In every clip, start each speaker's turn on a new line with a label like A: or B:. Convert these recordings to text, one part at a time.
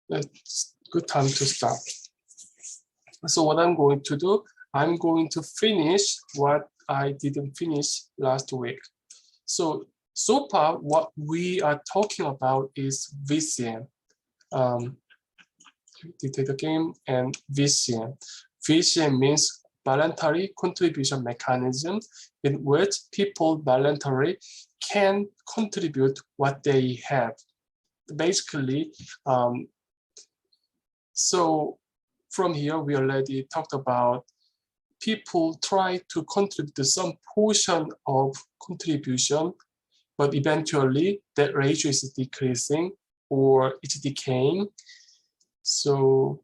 A: it's good time to start. So what I'm going to do, I'm going to finish what I didn't finish last week. So far, what we are talking about is VCM. Dictate the game and VCM. VCM means voluntary contribution mechanism, in which people voluntarily can contribute what they have. Basically, so from here, we already talked about people try to contribute some portion of contribution, but eventually that ratio is decreasing or it's decaying. So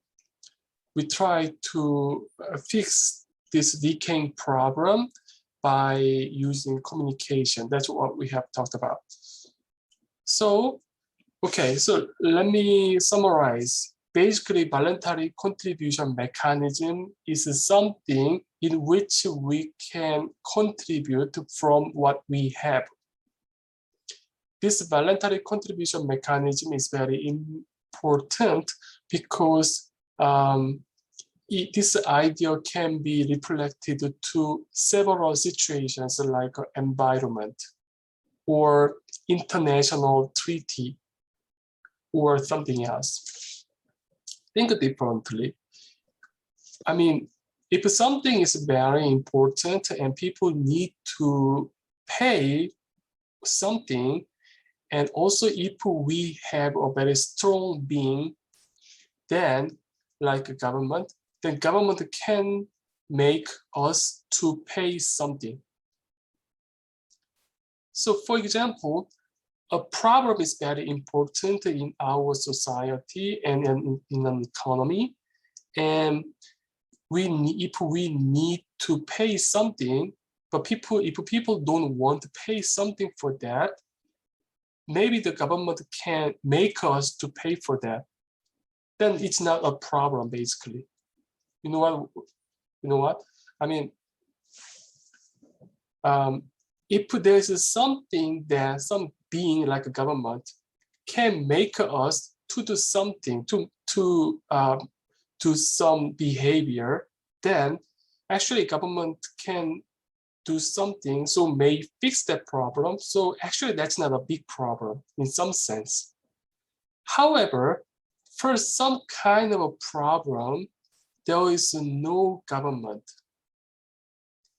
A: we try to fix this decaying problem by using communication. That's what we have talked about. So, okay, so let me summarize. Basically, voluntary contribution mechanism is something in which we can contribute from what we have. This voluntary contribution mechanism is very important because this idea can be reflected to several situations like environment or international treaty or something else. Think differently. I mean, if something is very important and people need to pay something, and also if we have a very strong being, then like a government, then government can make us to pay something. So for example, a problem is very important in our society and in an economy. And if we need to pay something, but if people don't want to pay something for that, maybe the government can make us to pay for that. Then it's not a problem, basically. You know what? I mean, if there's something that some being like a government can make us to do something, to some behavior, then actually government can do something, so may fix that problem. So actually that's not a big problem in some sense. However, for some kind of a problem, there is no government.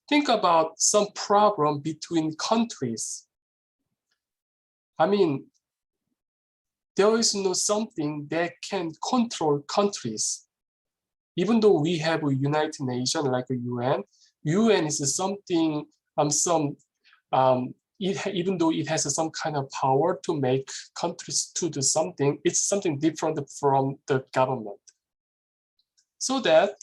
A: Think about some problem between countries. I mean, there is no something that can control countries. Even though we have a United Nations like a UN is something, even though it has some kind of power to make countries to do something, it's something different from the government. So that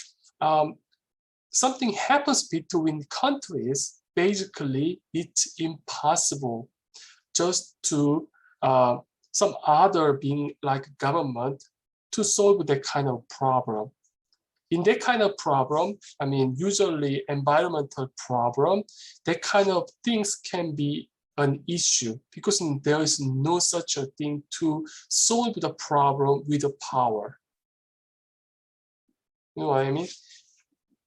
A: something happens between countries, basically it's impossible just to some other being like government to solve that kind of problem. In that kind of problem, I mean, usually environmental problem, that kind of things can be an issue because there is no such a thing to solve the problem with the power. You know what I mean?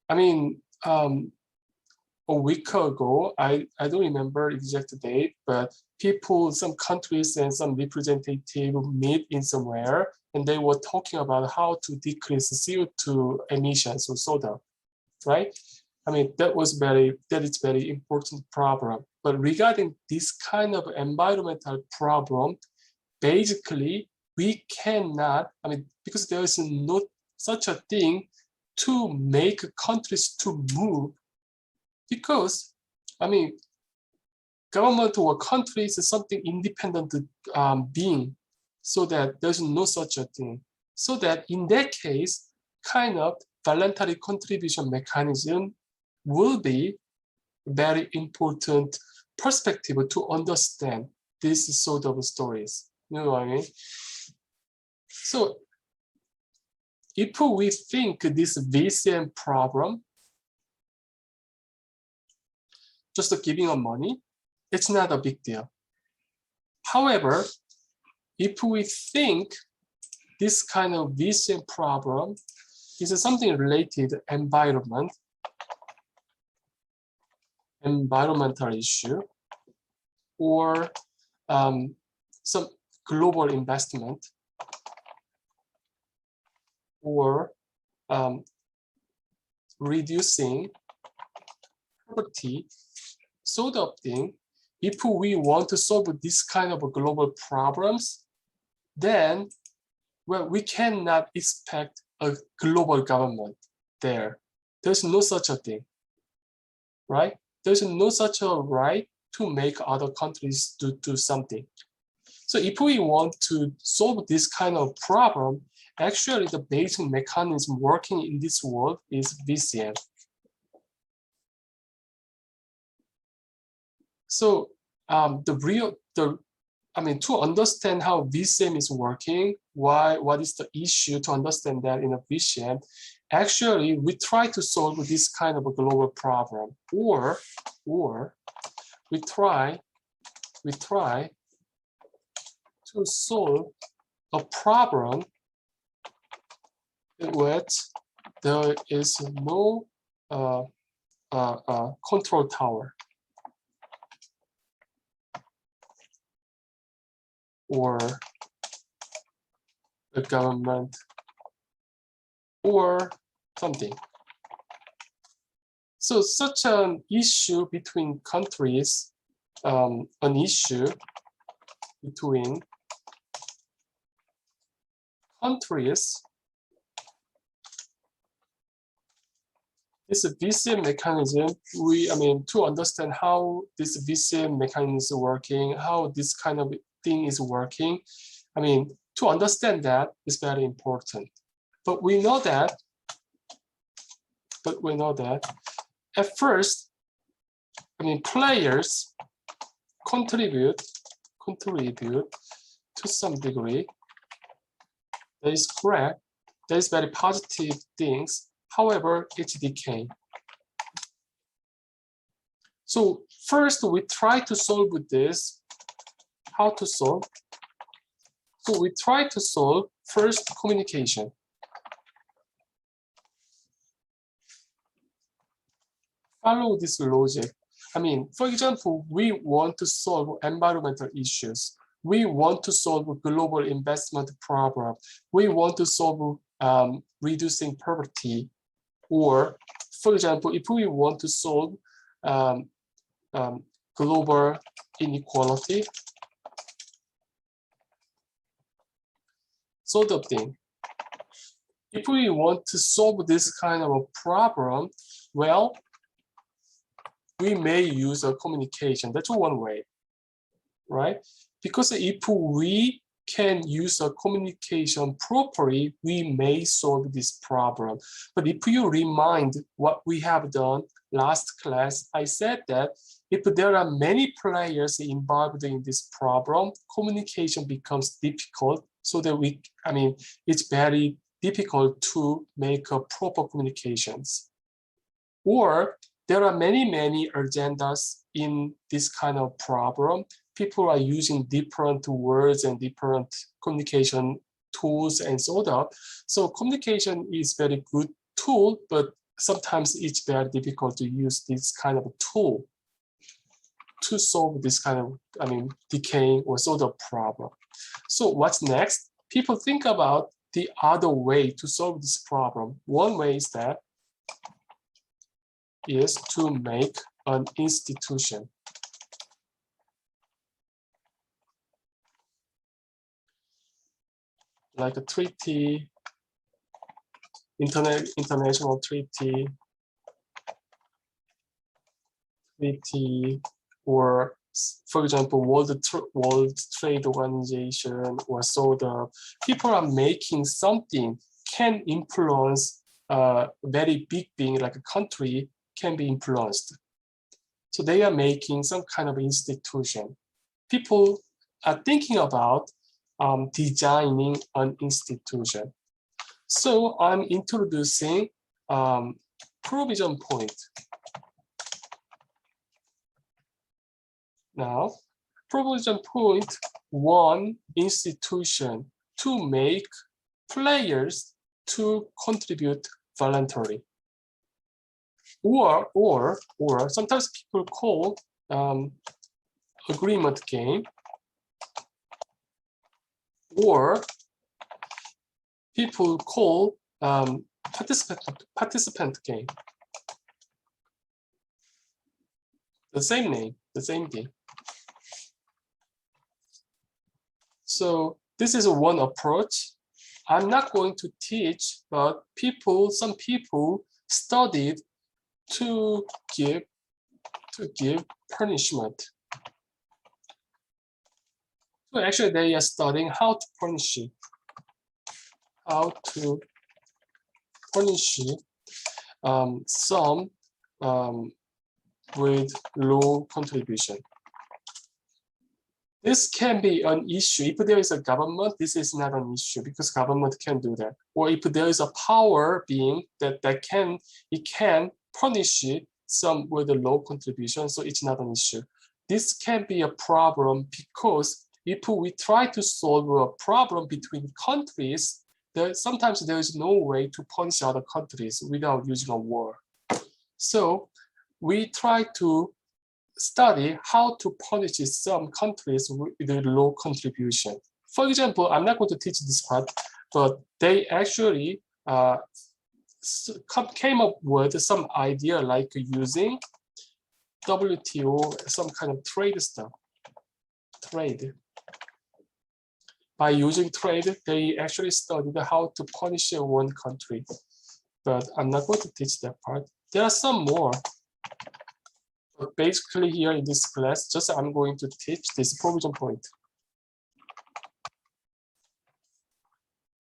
A: I mean, a week ago, I don't remember exact date, but people, some countries and some representative meet in somewhere, and they were talking about how to decrease CO2 emissions or soda, right? I mean, that is very important problem. But regarding this kind of environmental problem, basically we cannot, I mean, because there is no such a thing to make countries to move, because, I mean, government or country is something independent being, so that there's no such a thing. So that in that case, kind of voluntary contribution mechanism will be very important perspective to understand this sort of stories. You know what I mean? So if we think this VCM problem, just giving a money, it's not a big deal. However, if we think this kind of VCM problem is something related to environmental issue, or some global investment, or reducing poverty, sort of thing. If we want to solve this kind of global problems, then, well, we cannot expect a global government there. There's no such a thing, right? There's no such a right to make other countries do something. So if we want to solve this kind of problem, actually the basic mechanism working in this world is VCM. So to understand how VCM is working, what is the issue to understand that in a VCM, actually we try to solve this kind of a global problem, or we try to solve a problem in which there is no control tower, or the government, or something. So such an issue between countries, an issue between countries, this VCM mechanism, to understand how this VCM mechanism is working, how this kind of thing is working, to understand that is very important. But we know that at first, players contribute to some degree. That is correct. That is very positive things. However, it's decay. So first, we try to solve this. How to solve? So we try to solve first communication. Follow this logic. For example, we want to solve environmental issues. We want to solve a global investment problem. We want to solve reducing poverty. Or, for example, if we want to solve global inequality, sort of thing. If we want to solve this kind of a problem, well, we may use a communication. That's one way, right? Because if we can use a communication properly, we may solve this problem. But if you remind what we have done last class, I said that if there are many players involved in this problem, communication becomes difficult. So that it's very difficult to make a proper communications. Or there are many agendas in this kind of problem. People are using different words and different communication tools and so on. So communication is very good tool, but sometimes it's very difficult to use this kind of tool to solve this kind of, decaying or sort of problem. So what's next? People think about the other way to solve this problem. One way is to make an institution. Like a treaty, international treaty, or for example, World Trade Organization, or so the people are making something can influence a very big thing like a country can be influenced. So they are making some kind of institution. People are thinking about designing an institution. So I'm introducing provision point. Now, provision point, one institution to make players to contribute voluntarily. Or sometimes people call agreement game, or people call participant game. The same name, the same thing. So this is one approach. I'm not going to teach, but some people studied to give punishment. So actually they are studying how to punish some with low contribution. This can be an issue. If there is a government, this is not an issue because government can do that. Or if there is a power being that it can punish some with a low contribution, so it's not an issue. This can be a problem because if we try to solve a problem between countries, sometimes there is no way to punish other countries without using a war. So we try to study how to punish some countries with a low contribution. For example, I'm not going to teach this part, but they actually came up with some idea like using WTO, some kind of trade. By using trade, they actually studied how to punish one country. But I'm not going to teach that part. There are some more. But basically here in this class, just I'm going to teach this provision point.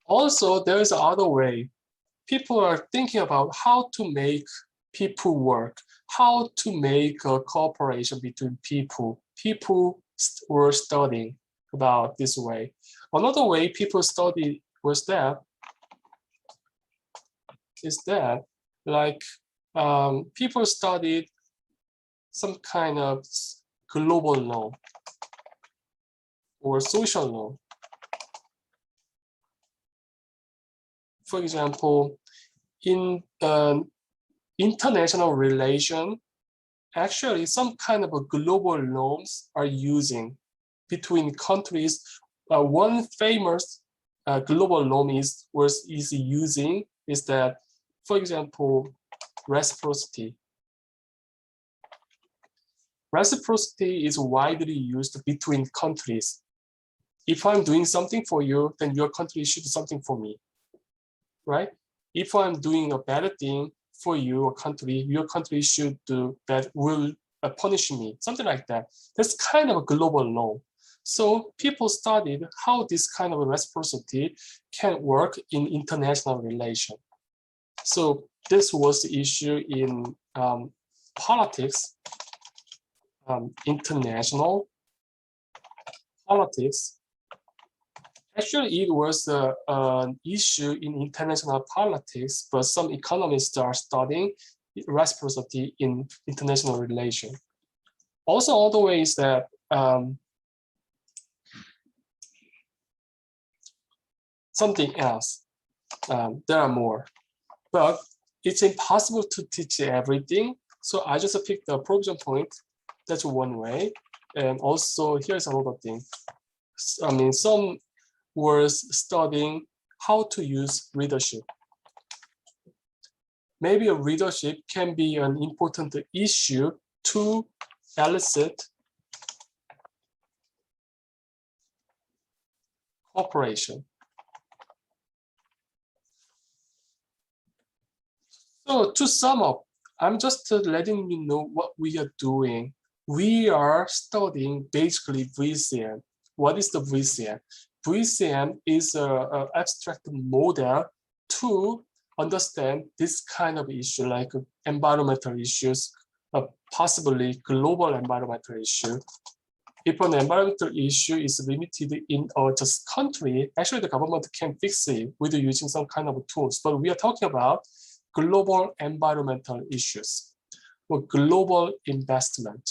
A: Also, there is another way. People are thinking about how to make people work, how to make a cooperation between people. People were studying about this way. Another way people study is that like people studied some kind of global law or social law. For example, in international relation, actually some kind of a global norms are using between countries. One famous global norm is using is that, for example, reciprocity. Reciprocity is widely used between countries. If I'm doing something for you, then your country should do something for me, right? If I'm doing a bad thing for you, or country, your country should do that, will punish me, something like that. That's kind of a global norm. So people studied how this kind of reciprocity can work in international relation. So this was the issue in politics, international politics. Actually, it was an issue in international politics, but some economists are studying reciprocity in international relation. Also, other ways that something else, there are more, but it's impossible to teach everything. So I just picked the provision point. That's one way. And also here's another thing. I mean, some was studying how to use readership. Maybe a readership can be an important issue to elicit cooperation. So to sum up, I'm just letting you know what we are doing. We are studying basically VCM. What is the VCM? VCM is an abstract model to understand this kind of issue, like environmental issues, possibly global environmental issue. If an environmental issue is limited in just country, actually the government can fix it with using some kind of tools. But we are talking about global environmental issues, or global investment,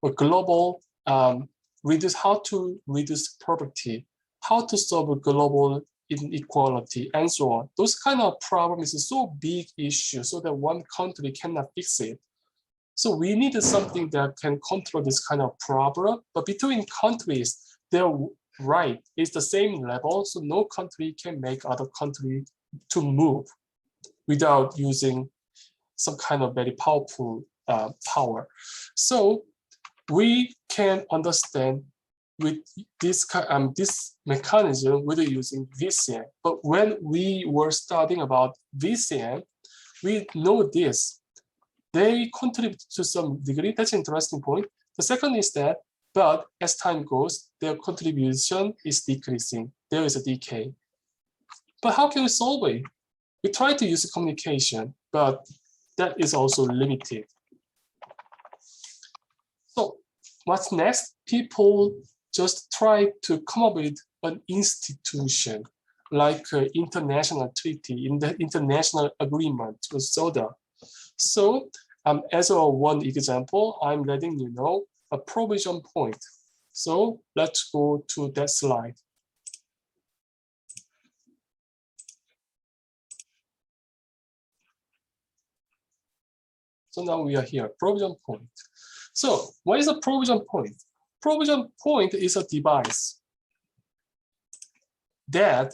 A: or global how to reduce poverty, how to solve global inequality, and so on. Those kind of problems is so big issue so that one country cannot fix it. So we need something that can control this kind of problem, but between countries, their right is the same level, so no country can make other country to move without using some kind of very powerful power. So we can understand with this mechanism without using VCM. But when we were studying about VCM, we know this. They contribute to some degree. That's an interesting point. The second is that, but as time goes, their contribution is decreasing. There is a decay. But how can we solve it? We try to use communication, but that is also limited. So what's next? People just try to come up with an institution like an international treaty, in the international agreement with SODA. So as one example, I'm letting you know a provision point. So let's go to that slide. So now we are here, provision point. So what is a provision point? Provision point is a device that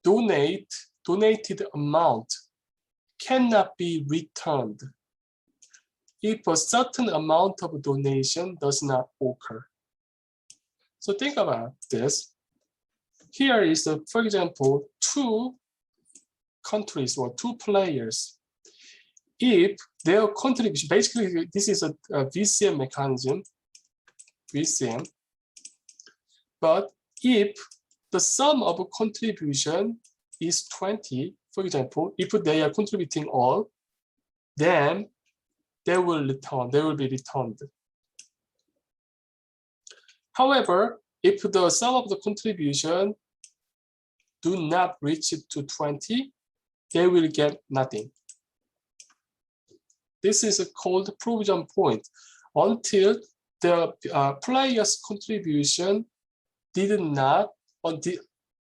A: donated amount cannot be returned if a certain amount of donation does not occur. So think about this. Here is, for example, two countries or two players. If their contribution, basically this is a VCM mechanism, VCM, but if the sum of contribution is 20, for example, if they are contributing all, then they will be returned. However, if the sum of the contribution do not reach to 20, they will get nothing. This is called provision point until the player's contribution did not, until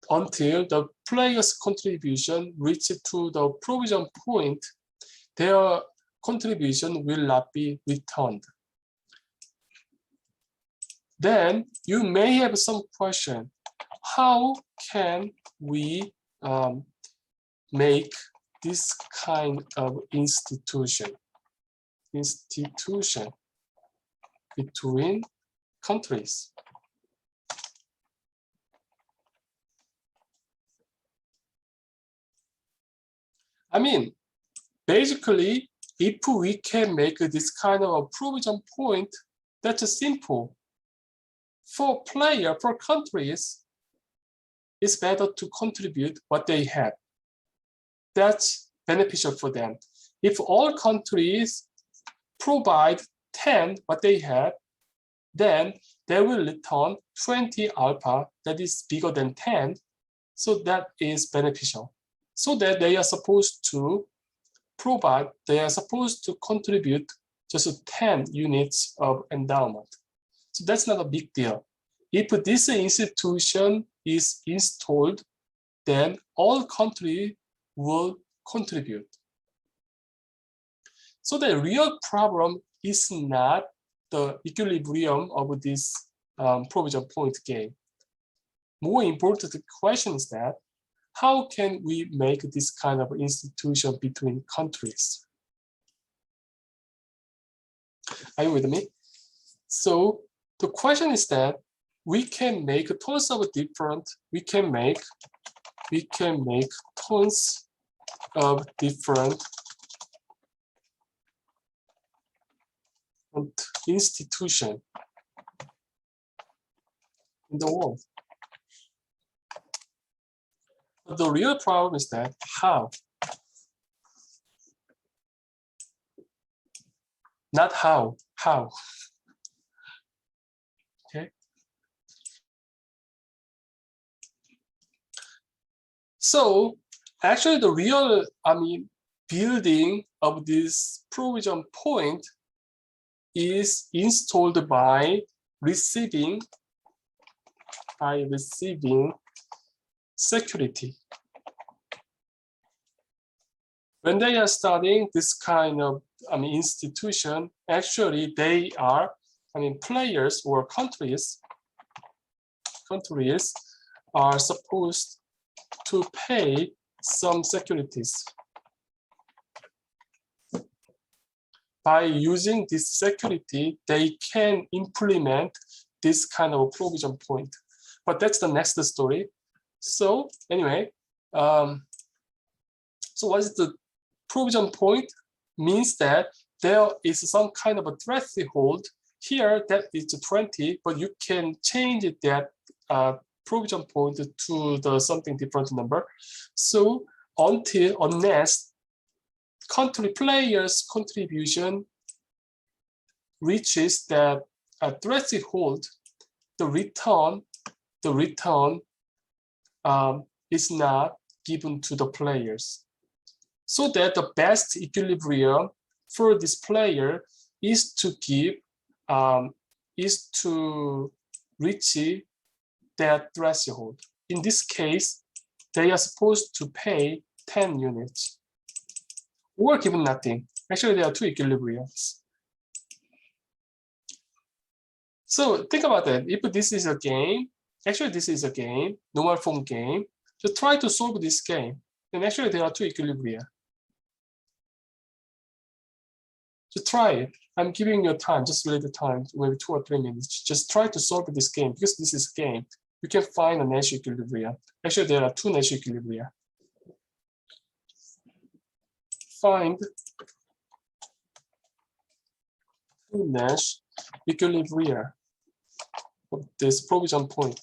A: the player's contribution reached to the provision point, their contribution will not be returned. Then you may have some question. How can we make this kind of institution between countries? I mean, basically, if we can make this kind of a provision point, that's simple. For countries, it's better to contribute what they have. That's beneficial for them. If all countries provide 10 what they have, then they will return 20 alpha that is bigger than 10. So that is beneficial. So that they are supposed to contribute just 10 units of endowment. So that's not a big deal. If this institution is installed, then all countries will contribute. So the real problem is not the equilibrium of this provision point game. More important question is that how can we make this kind of institution between countries? Are you with me? So the question is that we can make tons of different, we can make tons of different institutions in the world. But the real problem is that how? Not how, how. Okay. So actually the real, building of this provision point is installed by receiving security. When they are studying this kind of institution, actually they are, players or countries are supposed to pay some securities. By using this security, they can implement this kind of provision point. But that's the next story. So anyway, so what is the provision point? Means that there is some kind of a threshold here that is 20, but you can change that provision point to the something different number. So unless country players' contribution reaches that threshold, the return is not given to the players. So that the best equilibrium for this player is to give is to reach that threshold. In this case, they are supposed to pay 10 units or given nothing. Actually, there are two equilibriums. So think about that. If this is a game, actually this is a game, normal form game. So try to solve this game. And actually there are two equilibria. So try it. I'm giving you time, just a little time, maybe 2 or 3 minutes. Just try to solve this game because this is a game. You can find a Nash equilibria. Actually, there are two Nash equilibria. Find two Nash equilibria of this provision point.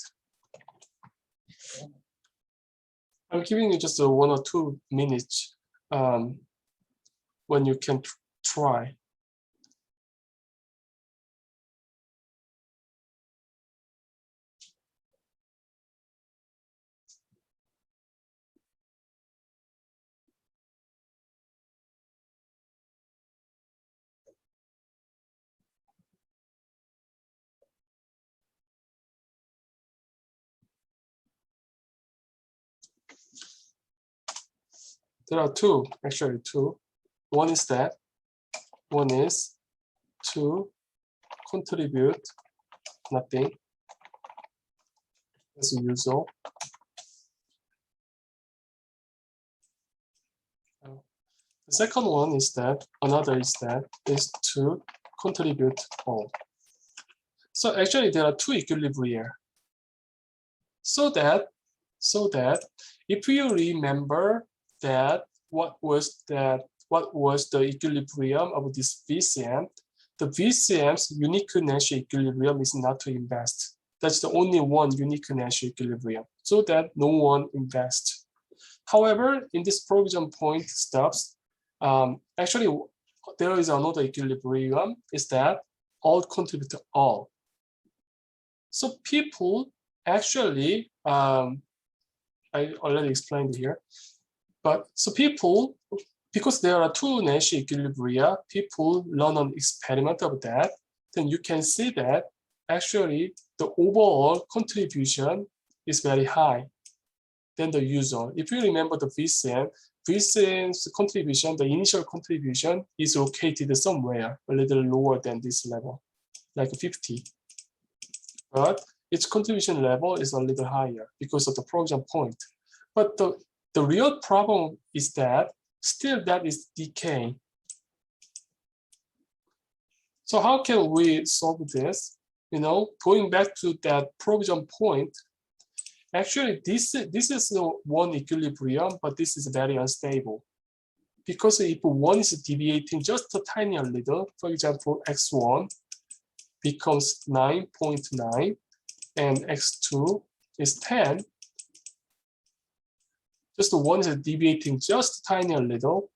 A: I'm giving you just 1 or 2 minutes when you can try. There are two, actually two. One is that. One is to contribute nothing as usual. The second one is that, another is that, is to contribute all. So actually there are two equilibria. So that if you remember that what was the equilibrium of this VCM, the VCM's unique Nash equilibrium is not to invest. That's the only one unique Nash equilibrium, so that no one invests. However, in this provision point stuffs, actually there is another equilibrium, is that all contribute to all. So people actually, I already explained here, but so people, because there are two Nash equilibria, people run an experiment of that, then you can see that actually the overall contribution is very high than the usual. If you remember the VCM's contribution, the initial contribution is located somewhere a little lower than this level, like 50. But its contribution level is a little higher because of the provision point. But the real problem is that still that is decaying. So how can we solve this? You know, going back to that provision point, actually this is one equilibrium, but this is very unstable. Because if one is deviating just a tiny little, for example, x1 becomes 9.9 and x2 is 10, just the one is deviating just a tiny little,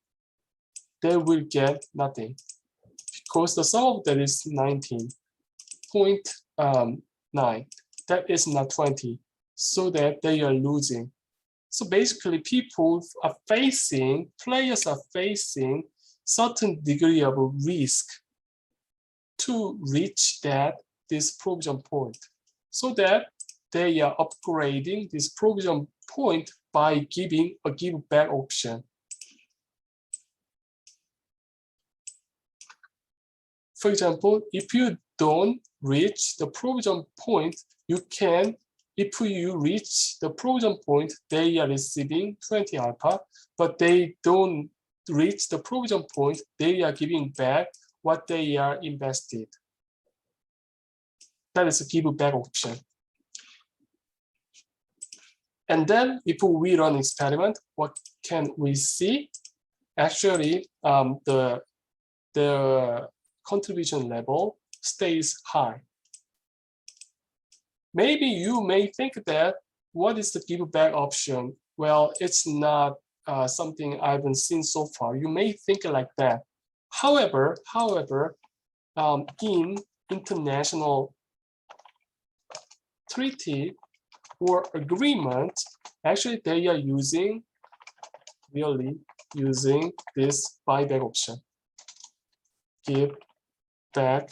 A: they will get nothing because the sum of that is 19.9. That is not 20, so that they are losing. So basically, players are facing certain degree of risk to reach this provision point, so that they are upgrading this provision point by giving a give back option. For example, if you don't reach the provision point, you can, if you reach the provision point, they are receiving 20 alpha, but they don't reach the provision point, they are giving back what they are invested. That is a give back option. And then if we run experiment, what can we see? Actually, the contribution level stays high. Maybe you may think that what is the give back option? Well, it's not something I haven't seen so far. You may think like that. However, in international treaty or agreement, actually they are really using this buyback option, give back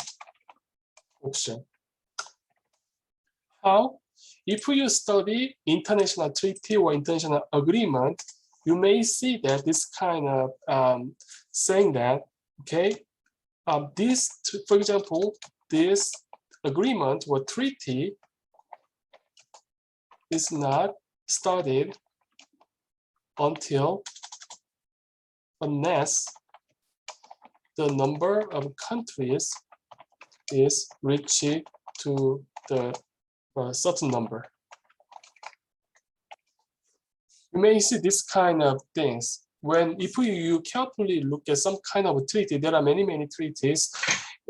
A: option. How? If you study international treaty or international agreement, you may see that this kind of saying that, okay, this, for example, this agreement or treaty is not studied unless the number of countries is reached to the certain number. You may see this kind of things if you carefully look at some kind of treaty. There are many treaties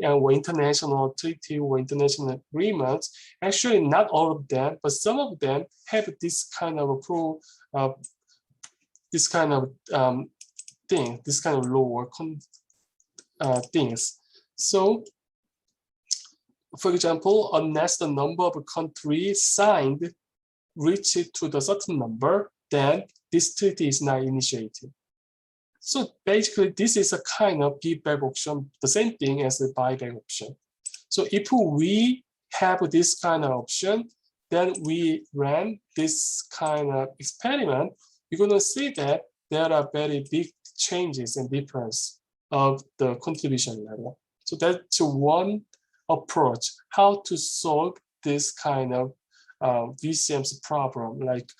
A: or international treaty or international agreements. Actually, not all of them, but some of them have this kind of thing, this kind of law or things. So, for example, unless the number of countries signed reaches to the certain number, then this treaty is not initiated. So basically, this is a kind of give back option, the same thing as the buyback option. So if we have this kind of option, then we ran this kind of experiment, you're going to see that there are very big changes and difference of the contribution level. So that's one approach, how to solve this kind of VCM's problem, like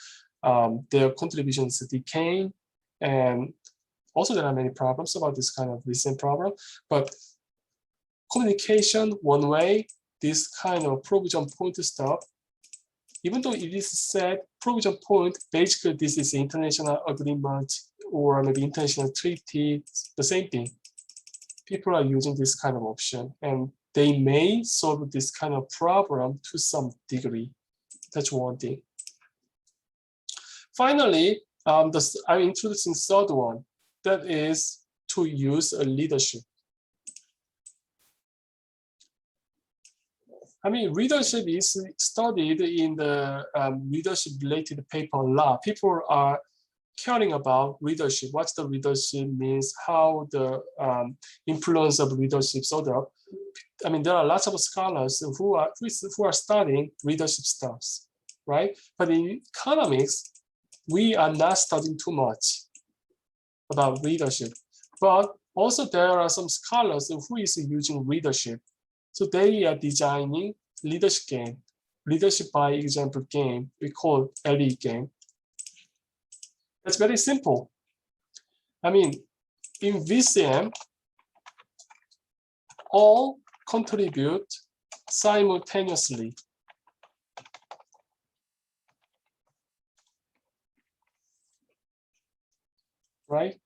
A: their contributions decaying, and also there are many problems about this kind of VCM problem, but communication one way, this kind of provision point stuff, even though it is said provision point, basically this is international agreement or maybe international treaty, the same thing. People are using this kind of option and they may solve this kind of problem to some degree. That's one thing. Finally, I'm introducing third one, that is to use a leadership. I mean, leadership is studied in the leadership-related paper a lot. People are caring about leadership. What's the leadership means? How the influence of leadership. So I mean, there are lots of scholars who are studying leadership stuffs, right? But in economics, we are not studying too much about leadership. But also there are some scholars who is using leadership. So they are designing leadership game, leadership by example game. We call LE game. That's very simple. I mean, in VCM, all contribute simultaneously. Right?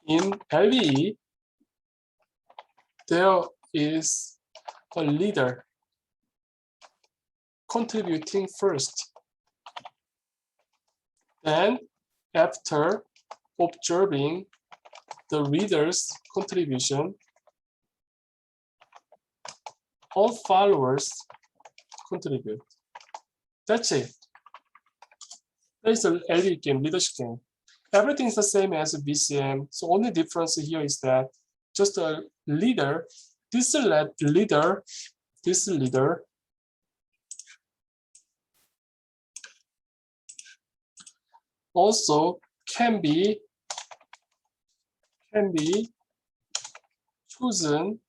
A: In LE, there is a leader contributing first. Then, after observing the reader's contribution, all followers contribute. That's it. That's a LE game, leadership game. Everything is the same as a VCM. So only difference here is that just a leader, this leader also can be chosen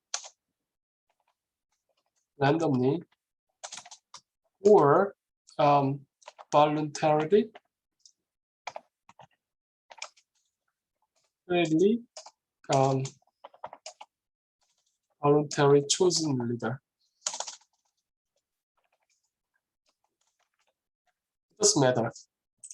A: randomly or voluntarily voluntary chosen leader. It doesn't matter.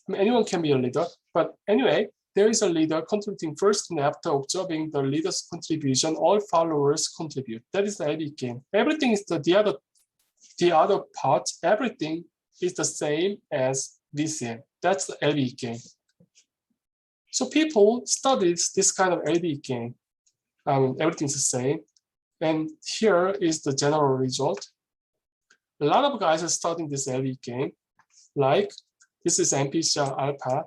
A: I mean, anyone can be a leader, but anyway, there is a leader contributing first, and after observing the leader's contribution, all followers contribute. That is the LB game. Everything is the other part. Everything is the same as VCM. That's the LB game. So people studied this kind of LB game. Everything's the same. And here is the general result. A lot of guys are studying this LB game. Like, this is MPCR alpha.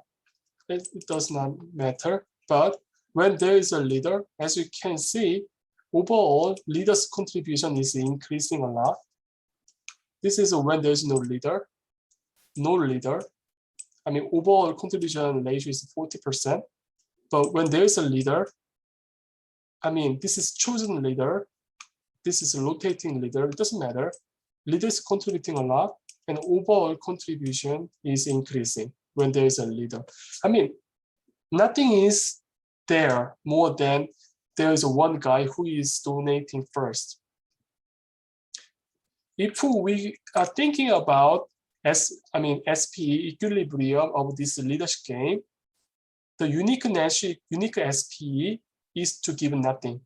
A: It does not matter. But when there is a leader, as you can see, overall leader's contribution is increasing a lot. This is when there's no leader. No leader. I mean, overall contribution ratio is 40%. But when there is a leader, I mean, this is chosen leader. This is a rotating leader. It doesn't matter. Leader is contributing a lot, and overall contribution is increasing when there is a leader. I mean, nothing is there more than there is one guy who is donating first. If we are thinking about SPE equilibrium of this leadership game, the unique SPE is to give nothing.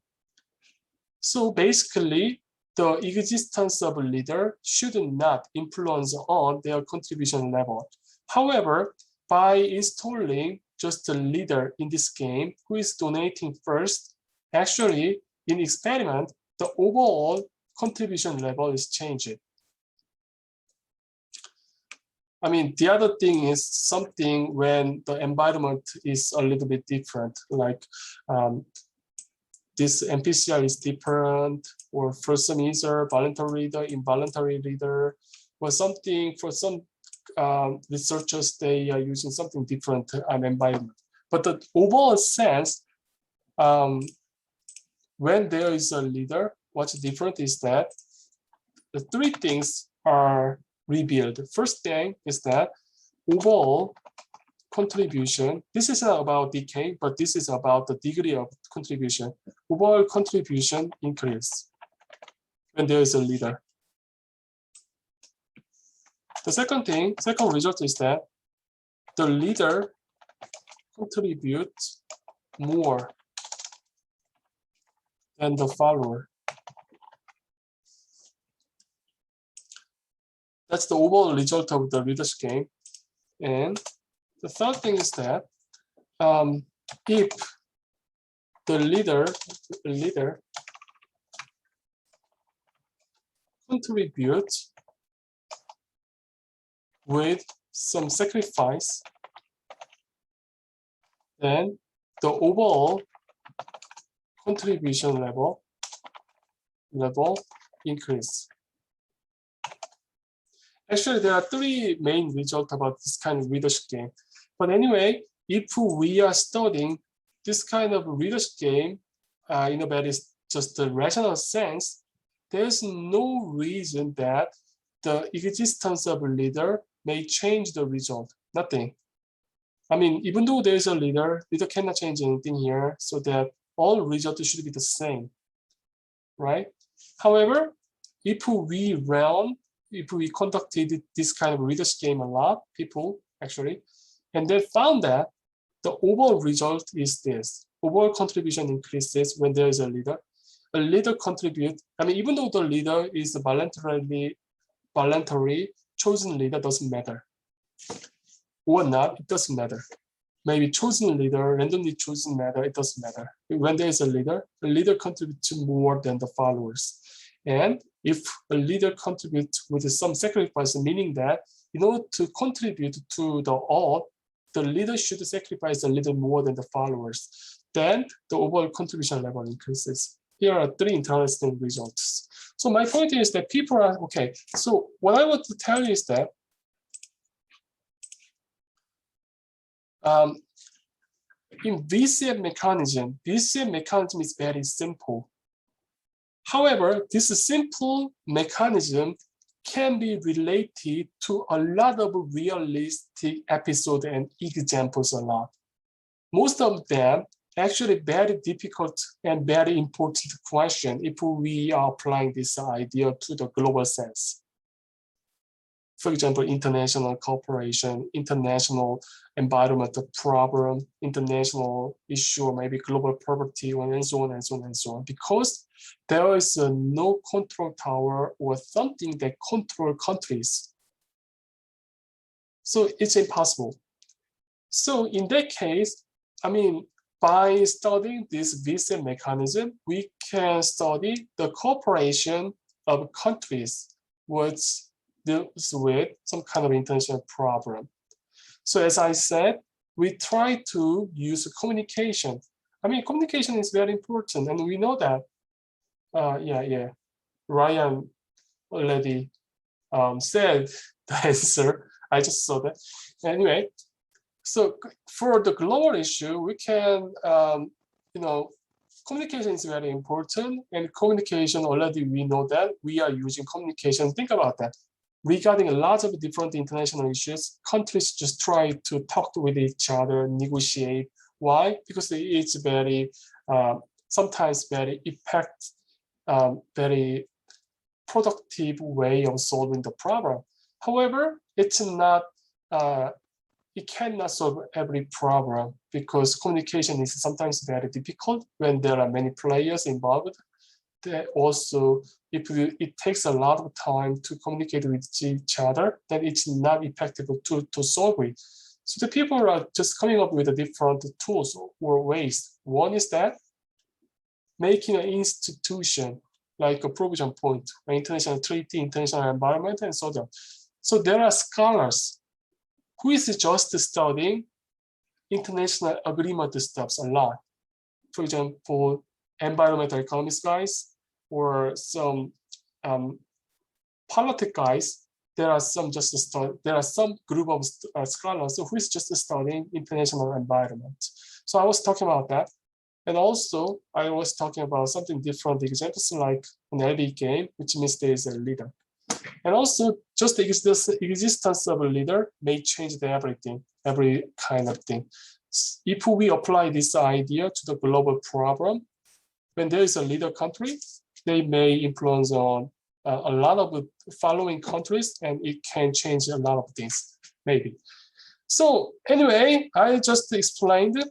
A: So basically, the existence of a leader should not influence on their contribution level. However, by installing just a leader in this game who is donating first, actually in experiment, the overall contribution level is changed. I mean, the other thing is something when the environment is a little bit different, like this MPCR is different, or for some user, voluntary reader, involuntary reader, or something. For some researchers, they are using something different environment. But the overall sense, when there is a leader, what's different is that the three things are revealed. First thing is that overall contribution, this is not about decay, but this is about the degree of contribution. Overall contribution increase when there is a leader. The second result is that the leader contributes more than the follower. That's the overall result of the leadership game. And the third thing is that if the leader contributes with some sacrifice, then the overall contribution level increase. Actually, there are three main results about this kind of leadership game. But anyway, if we are studying this kind of leadership game in a very just a rational sense, there's no reason that the existence of a leader may change the result. Nothing. I mean, even though there's a leader cannot change anything here, so that all results should be the same, right? However, if we conducted this kind of leadership game a lot, people actually, and they found that the overall result is this. Overall contribution increases when there is a leader. A leader contributes, I mean, even though the leader is a voluntary chosen leader, doesn't matter. Or not, it doesn't matter. Maybe chosen leader, randomly chosen matter, it doesn't matter. When there is a leader contributes more than the followers. And if a leader contributes with some sacrifice, meaning that in order to contribute to the all, the leader should sacrifice a little more than the followers. Then the overall contribution level increases. Here are three interesting results. So my point is that people are, okay, so what I want to tell you is that In VCF mechanism is very simple. However, this simple mechanism can be related to a lot of realistic episodes and examples a lot. Most of them actually very difficult and very important question if we are applying this idea to the global sense. For example, international cooperation, international environmental problem, international issue, maybe global poverty, and so on and so on and so on. Because there is no control tower or something that control countries. So it's impossible. So in that case, I mean, by studying this VCF mechanism, we can study the cooperation of countries with deals with some kind of international problem. So as I said, we try to use communication. I mean, communication is very important, and we know that. Ryan already said the answer. I just saw that. Anyway, so for the global issue, we can, communication is very important, and communication already we know that we are using communication. Think about that. Regarding a lot of different international issues, countries just try to talk with each other, negotiate. Why? Because it's very, sometimes very very productive way of solving the problem. However, it's not, it cannot solve every problem because communication is sometimes very difficult when there are many players involved. Also, if it takes a lot of time to communicate with each other, then it's not effective to solve it. So the people are just coming up with different tools or ways. One is that making an institution like a provision point, an international treaty, international environment, and so on. So there are scholars who is just studying international agreement stuffs a lot. For example, environmental economics guys, or some politics guys. There are some group of scholars who is just studying international environment. So I was talking about that, and also I was talking about something different examples like an LB game, which means there is a leader, and also just the existence of a leader may change everything, every kind of thing. If we apply this idea to the global problem, when there is a leader country, they may influence on a lot of following countries, and it can change a lot of things, maybe. So anyway, I just explained